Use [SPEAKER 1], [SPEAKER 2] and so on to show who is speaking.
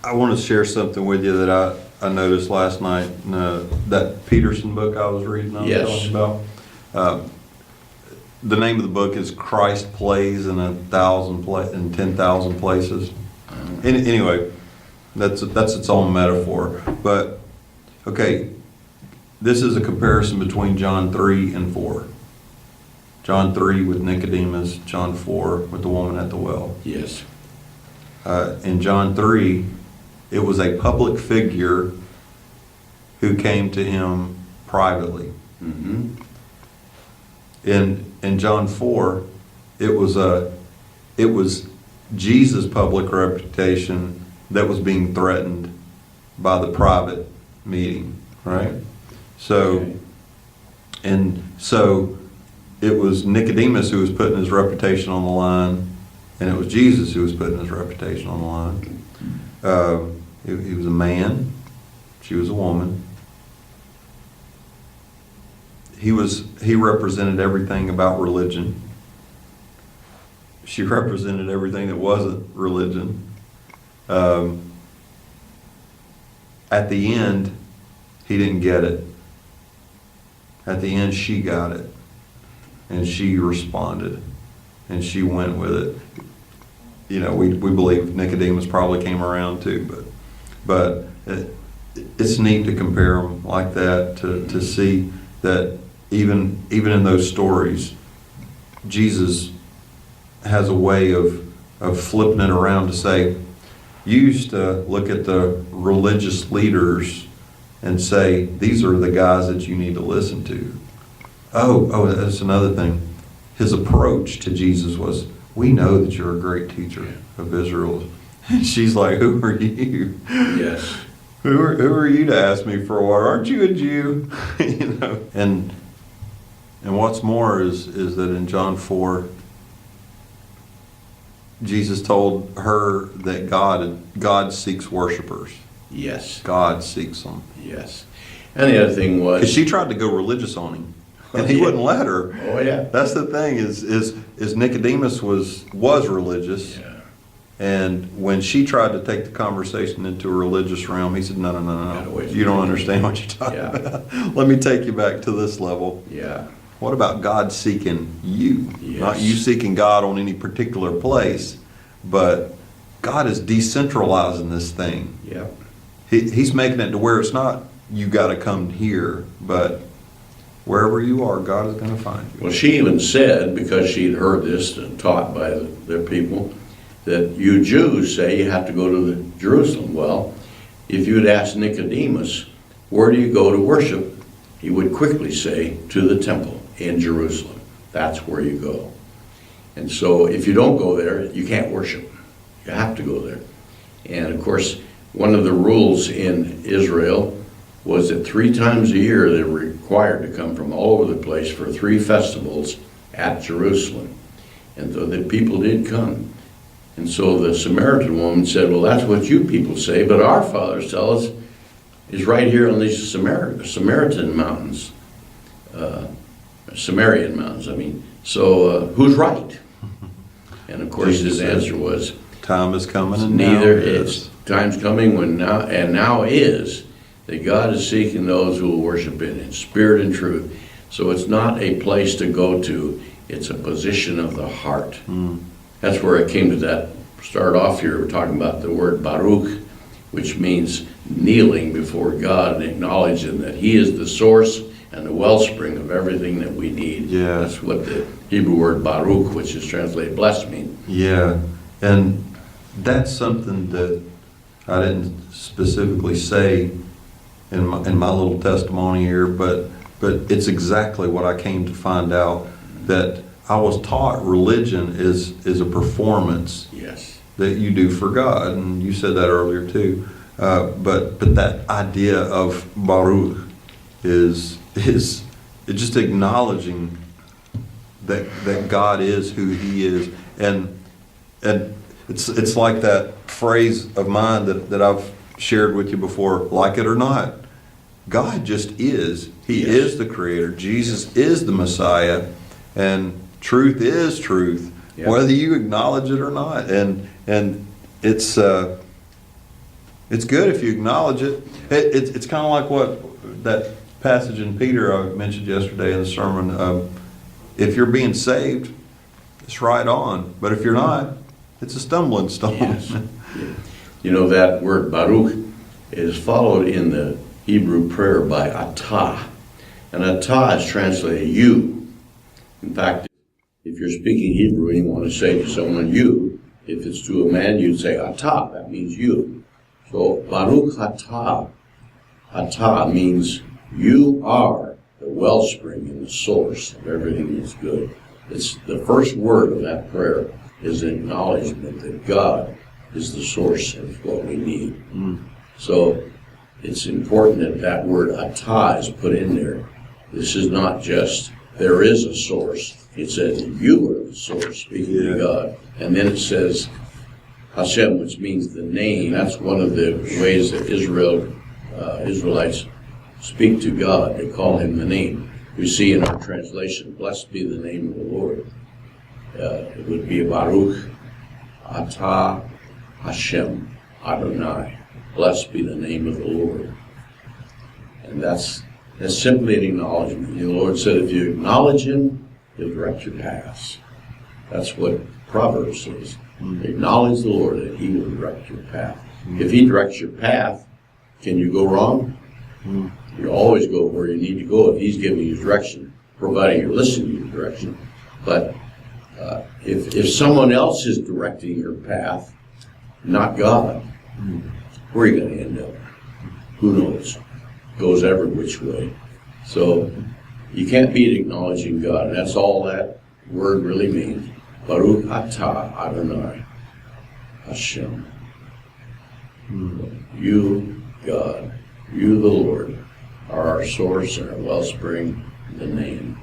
[SPEAKER 1] I want to share something with you that I noticed last night. That Peterson book I was reading, I was
[SPEAKER 2] Yes.
[SPEAKER 1] talking about. The name of the book is Christ Plays in 10,000 Places. Anyway, that's its own metaphor. But okay, this is a comparison between John 3 and 4. John 3 with Nicodemus, John 4 with the woman at the well.
[SPEAKER 2] Yes.
[SPEAKER 1] In John 3, it was a public figure who came to him privately.
[SPEAKER 2] Mm-hmm.
[SPEAKER 1] In John 4, it was Jesus' public reputation that was being threatened by the private meeting, right? So,
[SPEAKER 2] Okay.
[SPEAKER 1] and so it was Nicodemus who was putting his reputation on the line, and it was Jesus who was putting his reputation on the line. He was a man, she was a woman. He represented everything about religion. She represented everything that wasn't religion. At the end, he didn't get it. At the end, she got it. And she responded. And she went with it. You know, we believe Nicodemus probably came around too, but it's neat to compare them like that, to see that even in those stories, Jesus has a way of flipping it around to say, you used to look at the religious leaders and say, these are the guys that you need to listen to. Oh, that's another thing. His approach to Jesus was, we know that you're a great teacher of Israel. And she's like, who are you?
[SPEAKER 2] Yes.
[SPEAKER 1] Who are you to ask me for water? Aren't you a Jew? You know. And what's more is that in John 4, Jesus told her that God seeks worshipers.
[SPEAKER 2] Yes.
[SPEAKER 1] God seeks them.
[SPEAKER 2] Yes. And the other thing was,
[SPEAKER 1] Because she tried to go religious on him, and he wouldn't let her.
[SPEAKER 2] oh yeah.
[SPEAKER 1] That's the thing is Nicodemus was religious.
[SPEAKER 2] Yeah.
[SPEAKER 1] And when she tried to take the conversation into a religious realm, he said, no,
[SPEAKER 2] Gotta wait.
[SPEAKER 1] you don't understand what you're talking
[SPEAKER 2] Yeah.
[SPEAKER 1] about. Let me take you back to this level.
[SPEAKER 2] Yeah.
[SPEAKER 1] What about God seeking you?
[SPEAKER 2] Yes.
[SPEAKER 1] Not you seeking God on any particular place, but God is decentralizing this thing.
[SPEAKER 2] Yeah.
[SPEAKER 1] He's making it to where it's not you got to come here, but wherever you are, God is going to find you.
[SPEAKER 2] Well, she even said, because she'd heard this and taught by their people, that you Jews say you have to go to Jerusalem. Well, if you'd ask Nicodemus, where do you go to worship? He would quickly say, to the temple in Jerusalem. That's where you go. And so if you don't go there, you can't worship. You have to go there. And of course, one of the rules in Israel was that 3 times a year they were required to come from all over the place for 3 festivals at Jerusalem. And so the people did come. And so the Samaritan woman said, well, that's what you people say, but our fathers tell us is right here on these Samaritan mountains, Samarian mountains, I mean. So who's right? And of course his answer was,
[SPEAKER 1] Time is coming and
[SPEAKER 2] neither
[SPEAKER 1] now
[SPEAKER 2] is. Time's coming when now is that God is seeking those who will worship in spirit and truth. So it's not a place to go to, it's a position of the heart. That's where I came to that. Start off here, we're talking about the word Baruch, which means kneeling before God and acknowledging that He is the source and the wellspring of everything that we need.
[SPEAKER 1] Yeah.
[SPEAKER 2] That's what the Hebrew word Baruch, which is translated blessed, means.
[SPEAKER 1] Yeah, and that's something that I didn't specifically say in my little testimony here, but it's exactly what I came to find out, that I was taught religion is a performance
[SPEAKER 2] Yes.
[SPEAKER 1] that you do for God, and you said that earlier too. But that idea of Baruch is just acknowledging that God is who He is, and it's like that phrase of mine that I've shared with you before, like it or not. God just is. He
[SPEAKER 2] Yes.
[SPEAKER 1] is the Creator. Jesus is the Messiah, and truth is truth,
[SPEAKER 2] Yeah.
[SPEAKER 1] whether you acknowledge it or not. And it's It's good if you acknowledge it. It's kind of like what that passage in Peter I mentioned yesterday in the sermon. If you're being saved, it's right on. But if you're not, it's a stumbling stone.
[SPEAKER 2] Yes. You know, that word Baruch is followed in the Hebrew prayer by atah. And atah is translated you. In fact, if you're speaking Hebrew and you want to say to someone you, if it's to a man, you'd say atah. That means you. So Baruch atah. Atah means you are the wellspring and the source of everything that's good. It's the first word of that prayer is an acknowledgement that God is the source of what we need. So it's important that that word atah is put in there. This is not just there is a source. It says you are the source, speaking to God. And then it says Hashem, which means the name. That's one of the ways that Israelites speak to God. They call him the name. We see in our translation, blessed be the name of the Lord. It would be Baruch Atah Hashem Adonai. Blessed be the name of the Lord. And that's simply an acknowledgement. The Lord said, if you acknowledge him, he'll direct your paths. That's what Proverbs says. Acknowledge the Lord and he will direct your path. If he directs your path, can you go wrong? You always go where you need to go if he's giving you direction, providing you're listening to his direction. But if someone else is directing your path, not God, where are you going to end up? Who knows? Goes every which way. So you can't beat acknowledging God. And that's all that word really means. Baruch atah Adonai Hashem. You, God, you the Lord, are our source and our wellspring, the name.